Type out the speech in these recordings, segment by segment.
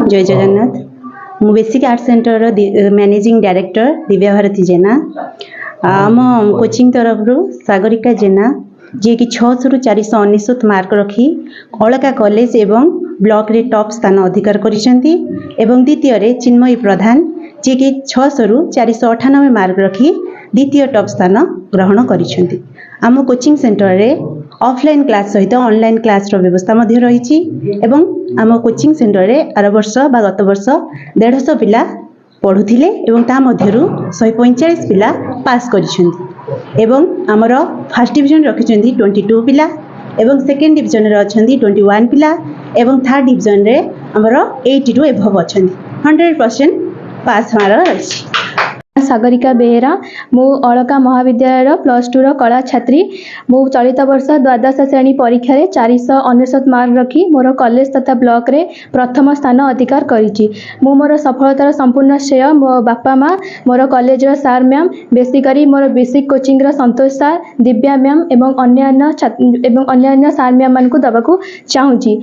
जय जगन्नाथ। मु basic art centre managing director Divya Bharati Jena. आम कोचिंग तरफ सागरिका जेना जी कि 600 रु 499 मार्क रखी अलका कॉलेज एवं ब्लॉक रे टॉप स्थान अधिकार करिसेंती एवं द्वितीय रे चिन्मयी प्रधान जी कि 600 रु 498 मार्क रखी द्वितीय टॉप स्थान ग्रहण करिसेंती। आम कोचिंग सेंटर रे ऑफलाइन क्लास सहित ऑनलाइन क्लास रो व्यवस्था मध्य रही एवं आम कोचिंग सेंटर रे आर वर्ष बा गत वर्ष 150 पिला पढ़ुथिले एवं ता मध्यरु 145 पिला पास करिसेंती एवं हमर फर्स्ट डिवीजन रखिसेंती 22 पिला एवं सेकेंड डिवीजन रे अछंती 21 पिला एवं थर्ड डिवीजन रे हमर 82 एभव अछंती 100% पास मार अछि। सागरिका बेहेरा मु अलका महाविद्यालय +2 कला छात्री। मु चलित वर्ष द्वादश श्रेणी परीक्षा रे 499 मार्क रखी मोर कॉलेज तथा ब्लॉक रे प्रथम स्थान अधिकार करिछि। मु मोर सफलतार संपूर्ण श्रेय मो बापा माँ मोर कॉलेज रो सार मैम बेसिकली मोर बेसिक कोचिंग रो संतोष सार दिव्या मैम एवं अन्य सार मैम मान को दबाकू चाहूची।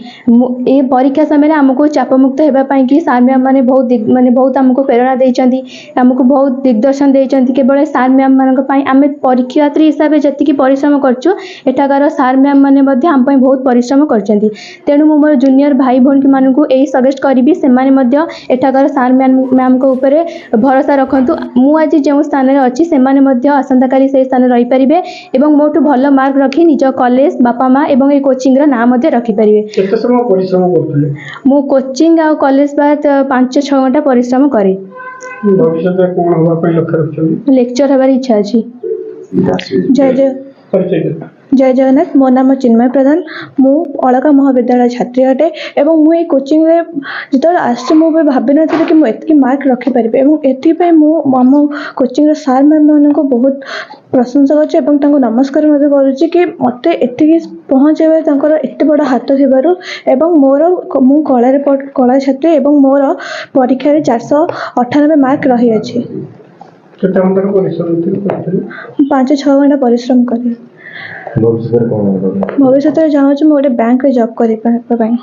ए परीक्षा समय हमको चाप मुक्त हेबा पई कि सार मैम माने बहुत हमको प्रेरणा देइचंती हमको बहुत दिग्दर्शन देइचंती। केवल सार मैम मान पई आमे परीक्षार्थी हिसाब से जति परिश्रम करछु एठाकार सार मैम माने मध्ये हम पई बहुत परिश्रम करचंती। तेणु मो मोर जूनियर भाई भौणी मान को एही सजेस्ट करिबी से माने मध्ये एठाकार सार मैम को ऊपर भरोसा रखंतु। मु आज जे स्थान रे अछि से माने मध्ये आसंता काली से स्थान रही परिबे एवं मोटू भलो मार्क रखी निज कॉलेज बापा माँ एवं ए कोचिंग रा नाम मध्ये रखी परिबे। केते समय परिश्रम करथले? मु कोचिंग आ कॉलेज बाद 5-6 घंटा परिश्रम करे। भविष्य में कोन होबा पई लक्ष्य रखछन? लेक्चर हबार इच्छा अछि। जय जगन्नाथ। मो नाम चिन्मय प्रधान। मु अलका महाविद्यालय छात्री अटे एवं मु ए कोचिंग रे जतो आसे मु भाबि नथिले कि मु एतकी मार्क रखि परिबे एवं एथि पे मु मम कोचिंग रे सार मैम मान को बहुत प्रशंसा करछि एवं तांको नमस्कार मध्ये करूछि कि मते एतिकी पहुंचेबे तांकर एते बड़ हाथ थिबारु एवं मोर मु कला छात्री एवं मोर परीक्षा रे 498 मार्क रही अछि। केते घंटा परिश्रम करथले? 5-6 घंटा परिश्रम करी। भविष्य में चाहूँ मोटे बैंक रे जॉब करी पाई।